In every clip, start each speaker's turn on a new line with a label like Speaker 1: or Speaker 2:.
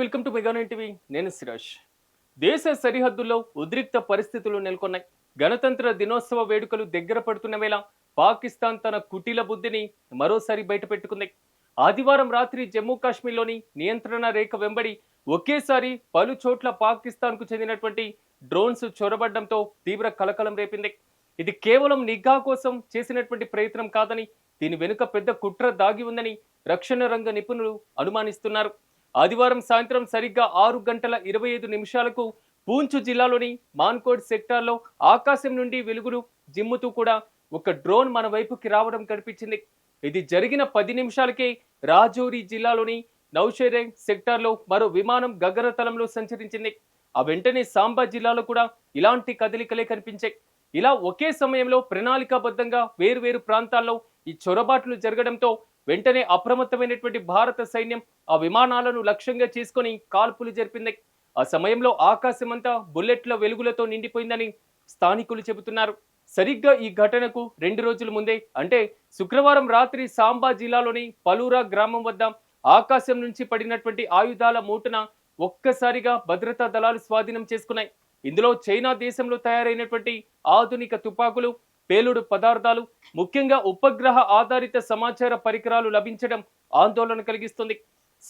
Speaker 1: Welcome to mega nine TV. నేను సిరాజ్. దేశ సరిహద్దుల్లో ఉద్రిక్త పరిస్థితులు నెలకొన్నాయి. గణతంత్ర దినోత్సవ వేడుకలు దగ్గర పడుతున్న వేళ పాకిస్తాన్ తన కుటిల బుద్ధిని మరోసారి బయటపెట్టుకుంది. ఆదివారం రాత్రి జమ్మూ కాశ్మీర్లోని నియంత్రణ రేఖ వెంబడి ఒకేసారి పలు చోట్ల పాకిస్తాన్కు చెందినటువంటి డ్రోన్స్ చొరబడ్డంతో తీవ్ర కలకలం రేపింది. ఇది కేవలం నిఘా కోసం చేసినటువంటి ప్రయత్నం కాదని, దీని వెనుక పెద్ద కుట్ర దాగి ఉందని రక్షణ రంగ నిపుణులు అనుమానిస్తున్నారు. ఆదివారం సాయంత్రం సరిగ్గా 6:25 పూంచ్ జిల్లాలోని మాన్కోట్ సెక్టార్లో ఆకాశం నుండి వెలుగులు జిమ్ముతూ కూడా ఒక డ్రోన్ మన వైపుకి రావడం కనిపించింది. ఇది జరిగిన 10 నిమిషాలకే రాజౌరి జిల్లాలోని నౌషేరే సెక్టార్లో మరో విమానం గగనతలంలో సంచరించింది. ఆ వెంటనే సాంబా జిల్లాలో కూడా ఇలాంటి కదలికలే కనిపించాయి. ఇలా ఒకే సమయంలో ప్రణాళికాబద్ధంగా వేరువేరు ప్రాంతాల్లో ఈ చొరబాట్లు జరగడంతో వెంటనే అప్రమత్తమైనటువంటి భారత సైన్యం ఆ విమానాలను లక్ష్యంగా చేసుకుని కాల్పులు జరిపింది. ఆ సమయంలో ఆకాశమంతా బుల్లెట్ల వెలుగులతో నిండిపోయిందని స్థానికులు చెబుతున్నారు. సరిగ్గా ఈ ఘటనకు 2 రోజుల ముందే అంటే శుక్రవారం రాత్రి సాంబా జిల్లాలోని పలూరా గ్రామం వద్ద ఆకాశం నుంచి పడినటువంటి ఆయుధాల మూటన ఒక్కసారిగా భద్రతా దళాలు స్వాధీనం చేసుకున్నాయి. ఇందులో చైనా దేశంలో తయారైనటువంటి ఆధునిక తుపాకులు, పేలుడు పదార్థాలు, ముఖ్యంగా ఉపగ్రహ ఆధారిత సమాచార పరికరాలు లభించడం ఆందోళన కలిగిస్తుంది.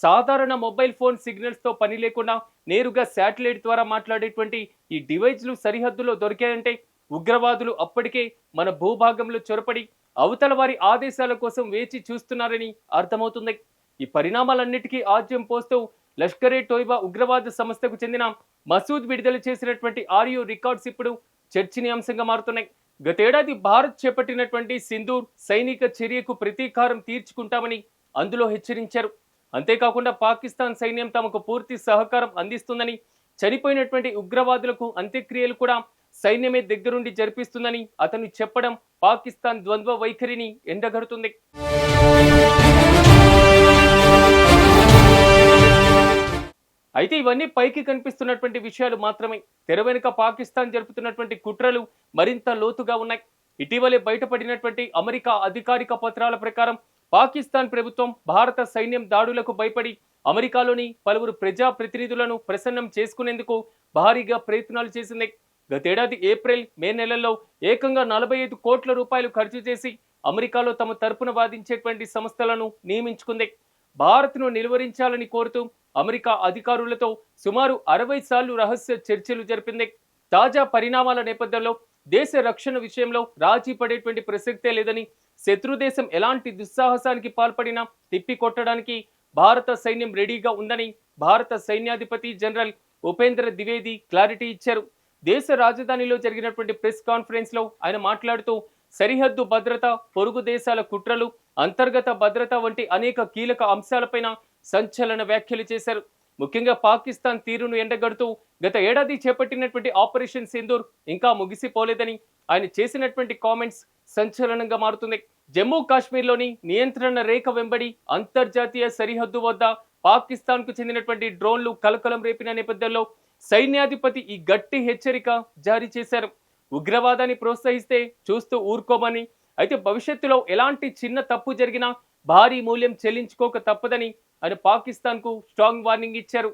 Speaker 1: సాధారణ మొబైల్ ఫోన్ సిగ్నల్స్ తో పని లేకుండా నేరుగా శాటిలైట్ ద్వారా మాట్లాడేటువంటి ఈ డివైస్లు సరిహద్దులో దొరికాయంటే ఉగ్రవాదులు అప్పటికే మన భూభాగంలో చొరపడి అవతల వారి ఆదేశాల కోసం వేచి చూస్తున్నారని అర్థమవుతుంది. ఈ పరిణామాలన్నిటికీ ఆజ్యం పోస్తూ లష్కరే తోయిబా ఉగ్రవాద సంస్థకు చెందిన మసూద్ విడుదల చేసినటువంటి ఆడియో రికార్డ్స్ ఇప్పుడు చర్చనీయాంశంగా మారుతున్నాయి. గతేడాది భారత్ చేపట్టినటువంటి సింధూర్ సైనిక చర్యకు ప్రతీకారం తీర్చుకుంటామని అందులో హెచ్చరించారు. అంతేకాకుండా పాకిస్తాన్ సైన్యం తమకు పూర్తి సహకారం అందిస్తుందని, చనిపోయినటువంటి ఉగ్రవాదులకు అంత్యక్రియలు కూడా సైన్యమే దగ్గరుండి జరిపిస్తుందని అతను చెప్పడం పాకిస్తాన్ ద్వంద్వ వైఖరిని ఎండగడుతుంది. అయితే ఇవన్నీ పైకి కనిపిస్తున్నటువంటి విషయాలు మాత్రమే. తెర వెనుక పాకిస్తాన్ జరుపుతున్నటువంటి కుట్రలు మరింత లోతుగా ఉన్నాయి. ఇటీవలే బయటపడినటువంటి అమెరికా అధికారిక పత్రాల ప్రకారం పాకిస్తాన్ ప్రభుత్వం భారత సైన్యం దాడులకు భయపడి అమెరికాలోని పలువురు ప్రజా ప్రతినిధులను ప్రసన్నం చేసుకునేందుకు భారీగా ప్రయత్నాలు చేసింది. గతేడాది ఏప్రిల్, మే నెలల్లో ఏకంగా 45 కోట్ల రూపాయలు ఖర్చు చేసి అమెరికాలో తమ తరపున వాదించేటువంటి సంస్థలను నియమించుకుంది. భారత్ను నిలువరించాలని కోరుతూ అమెరికా అధికారులతో సుమారు 60 సార్లు రహస్య చర్చలు జరిపింది. తాజా పరిణామాల నేపథ్యంలో దేశ రక్షణ విషయంలో రాజీ పడేటువంటి ప్రసక్తే లేదని, శత్రుదేశం ఎలాంటి దుస్సాహసానికి పాల్పడినా తిప్పికొట్టడానికి భారత సైన్యం రెడీగా ఉందని భారత సైన్యాధిపతి జనరల్ ఉపేంద్ర ద్వివేది క్లారిటీ ఇచ్చారు. దేశ రాజధానిలో జరిగినటువంటి ప్రెస్ కాన్ఫరెన్స్ లో ఆయన మాట్లాడుతూ సరిహద్దు భద్రత, పొరుగు దేశాల కుట్రలు, అంతర్గత భద్రత వంటి అనేక కీలక అంశాలపైన సంచలన వ్యాఖ్యలు చేశారు. ముఖ్యంగా పాకిస్తాన్ తీరును ఎండగడుతూ గత ఏడాది చేపట్టినటువంటి ఆపరేషన్ సింధూర్ ఇంకా ముగిసిపోలేదని ఆయన చేసినటువంటి కామెంట్స్ సంచలనంగా మారుతుంది. జమ్మూ కాశ్మీర్లోని నియంత్రణ రేఖ వెంబడి అంతర్జాతీయ సరిహద్దు వద్ద పాకిస్తాన్ కు చెందినటువంటి డ్రోన్లు కలకలం రేపిన నేపథ్యంలో సైన్యాధిపతి ఈ గట్టి హెచ్చరిక జారీ చేశారు. ఉగ్రవాదాన్ని ప్రోత్సహిస్తే చూస్తూ ఊరుకోమని, అయితే భవిష్యత్తులో ఎలాంటి చిన్న తప్పు జరిగినా భారీ మూల్యం చెల్లించుకోక తప్పదని ఆయన పాకిస్తాన్ కు స్ట్రాంగ్ వార్నింగ్ ఇచ్చారు.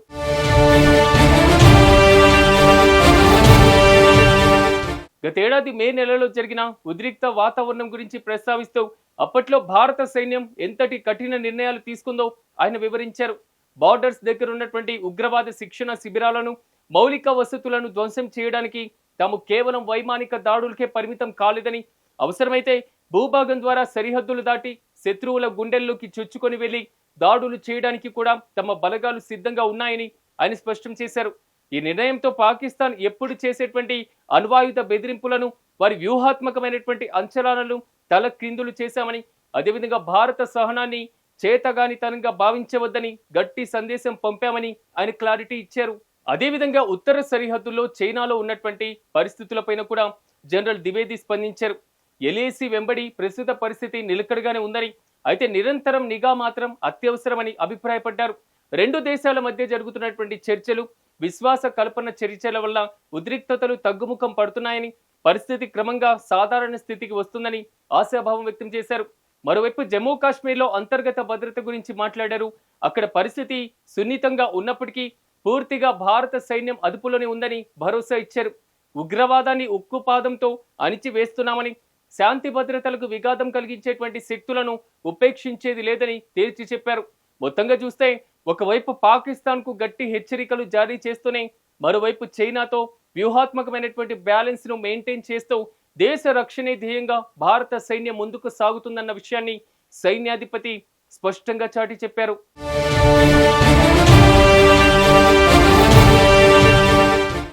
Speaker 1: గతేడాది మే నెలలో జరిగిన ఉద్రిక్త వాతావరణం గురించి ప్రస్తావిస్తూ అప్పట్లో భారత సైన్యం ఎంతటి కఠిన నిర్ణయాలు తీసుకుందో ఆయన వివరించారు. బార్డర్స్ దగ్గర ఉన్నటువంటి ఉగ్రవాద శిక్షణ శిబిరాలను, మౌలిక వసతులను ధ్వంసం చేయడానికి తాము కేవలం వైమానిక దాడులకే పరిమితం కాలేదని, అవసరమైతే భూభాగం ద్వారా సరిహద్దులు దాటి శత్రువుల గుండెల్లోకి చొచ్చుకొని వెళ్లి దాడులు చేయడానికి కూడా తమ బలగాలు సిద్ధంగా ఉన్నాయని ఆయన స్పష్టం చేశారు. ఈ నిర్ణయంతో పాకిస్తాన్ ఎప్పుడు చేసేటువంటి అణ్వాయుధ బెదిరింపులను, వారి వ్యూహాత్మకమైనటువంటి అంచనాలను తల క్రిందులు చేశామని, అదేవిధంగా భారత సహనాన్ని చేతగానితనంగా భావించవద్దని గట్టి సందేశం పంపామని ఆయన క్లారిటీ ఇచ్చారు. అదేవిధంగా ఉత్తర సరిహద్దుల్లో చైనాలో ఉన్నటువంటి పరిస్థితులపైన కూడా జనరల్ ద్వివేది స్పందించారు. ఎల్ఏసీ వెంబడి ప్రస్తుత పరిస్థితి నిలకడగానే ఉందని, అయితే నిరంతరం నిఘా మాత్రం అత్యవసరమని అభిప్రాయపడ్డారు. 2 దేశాల మధ్య జరుగుతున్నటువంటి చర్చలు, విశ్వాస కల్పన చర్చల వల్ల ఉద్రిక్తతలు తగ్గుముఖం పడుతున్నాయని, పరిస్థితి క్రమంగా సాధారణ స్థితికి వస్తుందని ఆశాభావం వ్యక్తం చేశారు. మరోవైపు జమ్మూ కాశ్మీర్లో అంతర్గత భద్రత గురించి మాట్లాడారు. అక్కడ పరిస్థితి సున్నితంగా ఉన్నప్పటికీ పూర్తిగా భారత సైన్యం అదుపులోనే ఉందని భరోసా ఇచ్చారు. ఉగ్రవాదాన్ని ఉక్కుపాదంతో అణిచివేస్తున్నామని, శాంతి భద్రతలకు విఘాతం కలిగించేటువంటి శక్తులను ఉపేక్షించేది లేదని తేల్చి చెప్పారు. మొత్తంగా చూస్తే ఒకవైపు పాకిస్తాన్కు గట్టి హెచ్చరికలు జారీ చేస్తూనే మరోవైపు చైనాతో వ్యూహాత్మకమైనటువంటి బ్యాలెన్స్ ను మెయింటైన్ చేస్తూ దేశ రక్షణే ధ్యేయంగా భారత సైన్యం ముందుకు సాగుతుందన్న విషయాన్ని సైన్యాధిపతి స్పష్టంగా చాటి చెప్పారు.